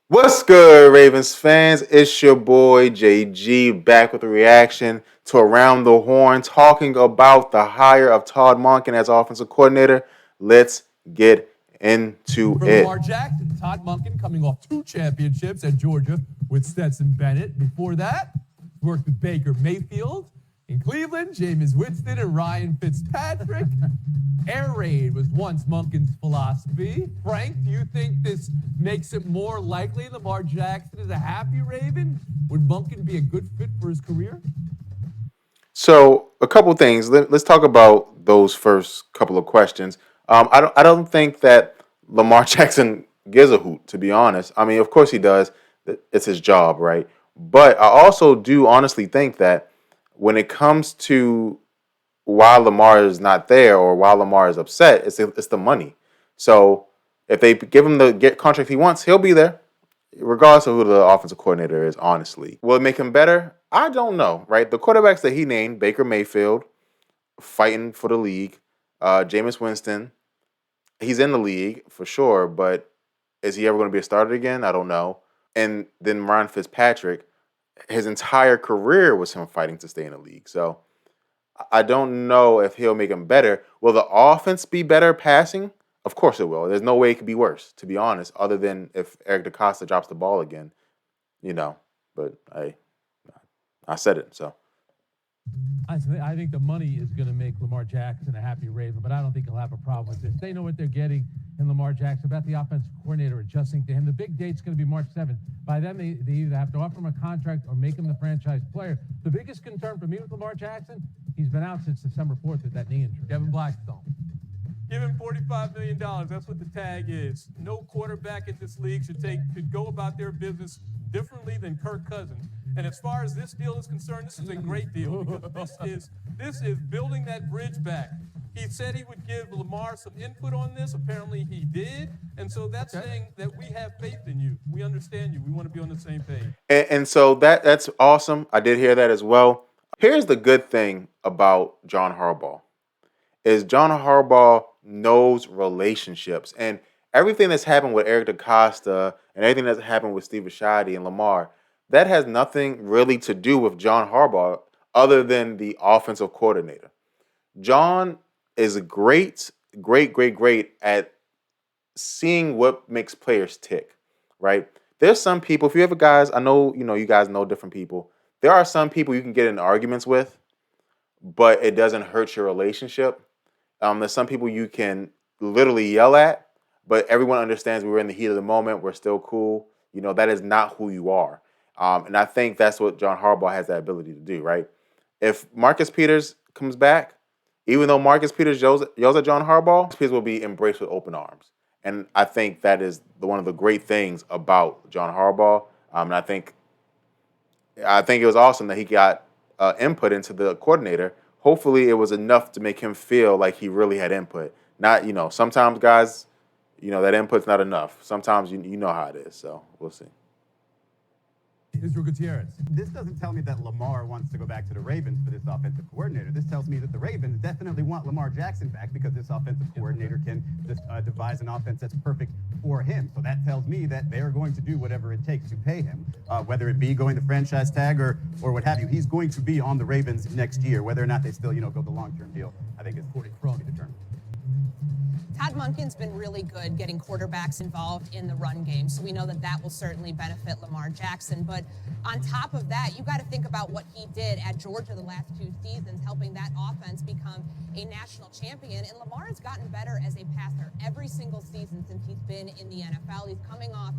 What's good, Ravens fans? It's your boy JG back with a reaction to Around the Horn, talking about the hire of Todd Monken as offensive coordinator. Let's get into For it. Lamar Jackson, Todd Monken coming off 2 championships at Georgia with Stetson Bennett. Before that, worked with Baker Mayfield. In Cleveland, Jameis Winston and Ryan Fitzpatrick. Air raid was once Monken's philosophy. Frank, do you think this makes it more likely Lamar Jackson is a happy Raven? Would Monken be a good fit for his career? So, a couple things. Let's talk about those first couple of questions. I don't think that Lamar Jackson gives a hoot, to be honest. I mean, of course he does. It's his job, right? But I also do honestly think that when it comes to while Lamar is not there or while Lamar is upset, it's the money. So if they give him the contract he wants, he'll be there, regardless of who the offensive coordinator is. Honestly, will it make him better? I don't know. Right, the quarterbacks that he named: Baker Mayfield, fighting for the league, Jameis Winston, he's in the league for sure, but is he ever going to be a starter again? I don't know. And then Ryan Fitzpatrick, his entire career was him fighting to stay in the league. So I don't know if he'll make him better. Will the offense be better passing? Of course it will. There's no way it could be worse, to be honest, other than if Eric DeCosta drops the ball again, you know. But I said it, so. I think the money is going to make Lamar Jackson a happy Raven, but I don't think he'll have a problem with this. They know what they're getting in Lamar Jackson. About the offensive coordinator adjusting to him. The big date's going to be March 7th. By then, they either have to offer him a contract or make him the franchise player. The biggest concern for me with Lamar Jackson, he's been out since December 4th with that knee injury. Kevin Blackstone. Give him $45 million. That's what the tag is. No quarterback in this league should go about their business differently than Kirk Cousins. And as far as this deal is concerned, this is a great deal because this is building that bridge back. He said he would give Lamar some input on this. Apparently he did. And so that's saying that we have faith in you. We understand you. We want to be on the same page. And so that's awesome. I did hear that as well. Here's the good thing about John Harbaugh is John Harbaugh knows relationships. And everything that's happened with Eric DeCosta and everything that's happened with Steve Bisciotti and Lamar, that has nothing really to do with John Harbaugh other than the offensive coordinator. John is great at seeing what makes players tick, right? There's some people, if you ever guys, I know, you guys know different people. There are some people you can get in arguments with, but it doesn't hurt your relationship. There's some people you can literally yell at, but everyone understands we're in the heat of the moment. We're still cool. That is not who you are. And I think that's what John Harbaugh has that ability to do, right? If Marcus Peters comes back, even though Marcus Peters yells at John Harbaugh, Peters will be embraced with open arms. And I think that is one of the great things about John Harbaugh. And I think it was awesome that he got input into the coordinator. Hopefully, it was enough to make him feel like he really had input. Not, sometimes guys, that input's not enough. Sometimes you know how it is. So we'll see. Israel Gutierrez. This doesn't tell me that Lamar wants to go back to the Ravens for this offensive coordinator. This tells me that the Ravens definitely want Lamar Jackson back because this offensive coordinator can devise an offense that's perfect for him. So that tells me that they are going to do whatever it takes to pay him, whether it be going the franchise tag or what have you. He's going to be on the Ravens next year. Whether or not they still, go the long-term deal, I think is to be determined. Todd Monken's been really good getting quarterbacks involved in the run game, so we know that will certainly benefit Lamar Jackson. But on top of that, you got to think about what he did at Georgia the last 2 seasons, helping that offense become a national champion. And Lamar has gotten better as a passer every single season since he's been in the NFL. He's coming off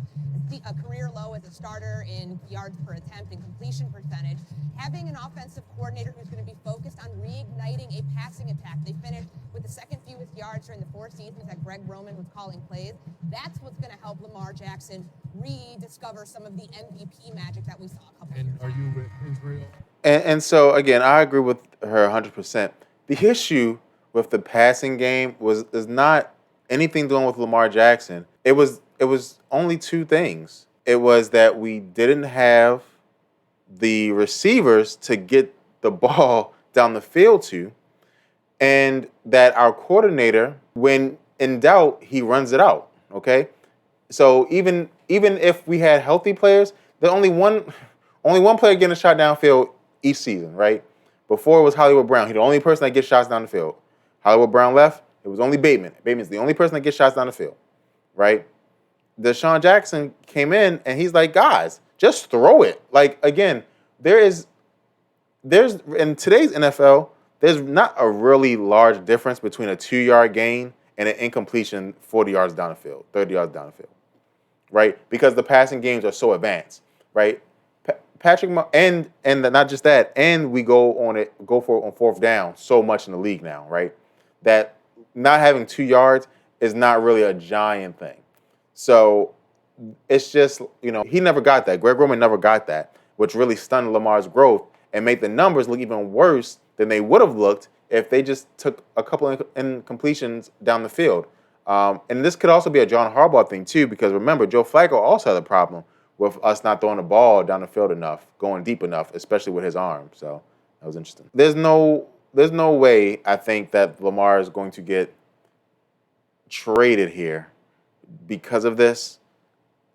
a career low as a starter in yards per attempt and completion percentage. Having an offensive coordinator who's going to be focused on reigniting a passing attack. They finished with the second fewest yards during the 4 seasons that Greg Roman was calling plays. That's what's going to help Lamar Jackson rediscover some of the MVP magic that we saw a couple years ago. And are you with Israel? And so, again, I agree with her 100%. The issue with the passing game is not anything doing with Lamar Jackson. It was only 2 things. It was that we didn't have the receivers to get the ball down the field to, and that our coordinator, when in doubt, he runs it out, okay? So even even if we had healthy players, there's only one player getting a shot downfield each season, right? Before it was Hollywood Brown. He's the only person that gets shots down the field. Hollywood Brown left. It was only Bateman. Bateman's the only person that gets shots down the field, right? Deshaun Jackson came in and he's like, guys, just throw it. Like, again, there's in today's NFL, there's not a really large difference between a 2-yard gain and an incompletion 40 yards down the field, 30 yards down the field, right? Because the passing games are so advanced, right? And not just that, and we go for it on fourth down so much in the league now, right? That not having 2 yards is not really a giant thing. So it's just, he never got that. Greg Roman never got that, which really stunned Lamar's growth and made the numbers look even worse than they would have looked if they just took a couple of incompletions down the field. And this could also be a John Harbaugh thing too, because remember, Joe Flacco also had a problem with us not throwing the ball down the field enough, going deep enough, especially with his arm. So that was interesting. There's no way I think that Lamar is going to get traded here because of this.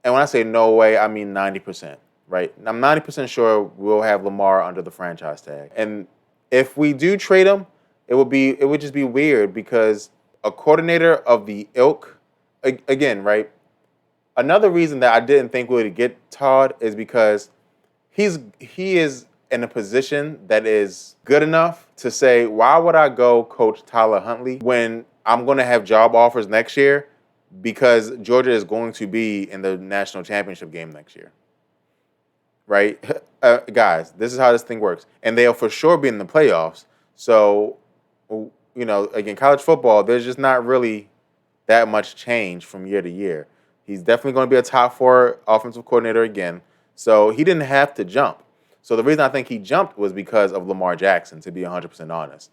And when I say no way, I mean 90%, right? I'm 90% sure we'll have Lamar under the franchise tag. And if we do trade him, it would just be weird because a coordinator of the ilk, again, right? Another reason that I didn't think we would get Todd is because he is in a position that is good enough to say, why would I go coach Tyler Huntley when I'm going to have job offers next year because Georgia is going to be in the national championship game next year, right? Guys, this is how this thing works. And they'll for sure be in the playoffs. So, again, college football, there's just not really that much change from year to year. He's definitely going to be a top 4 offensive coordinator again. So he didn't have to jump. So the reason I think he jumped was because of Lamar Jackson, to be 100% honest.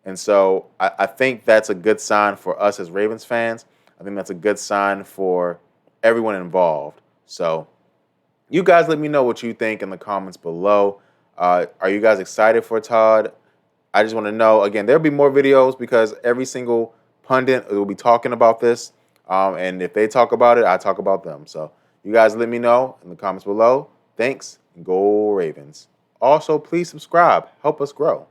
And so I think that's a good sign for us as Ravens fans. I think that's a good sign for everyone involved. So you guys let me know what you think in the comments below. Are you guys excited for Todd? I just want to know. Again, there'll be more videos because every single pundit will be talking about this. And if they talk about it, I talk about them. So you guys let me know in the comments below. Thanks, and go Ravens. Also, please subscribe. Help us grow.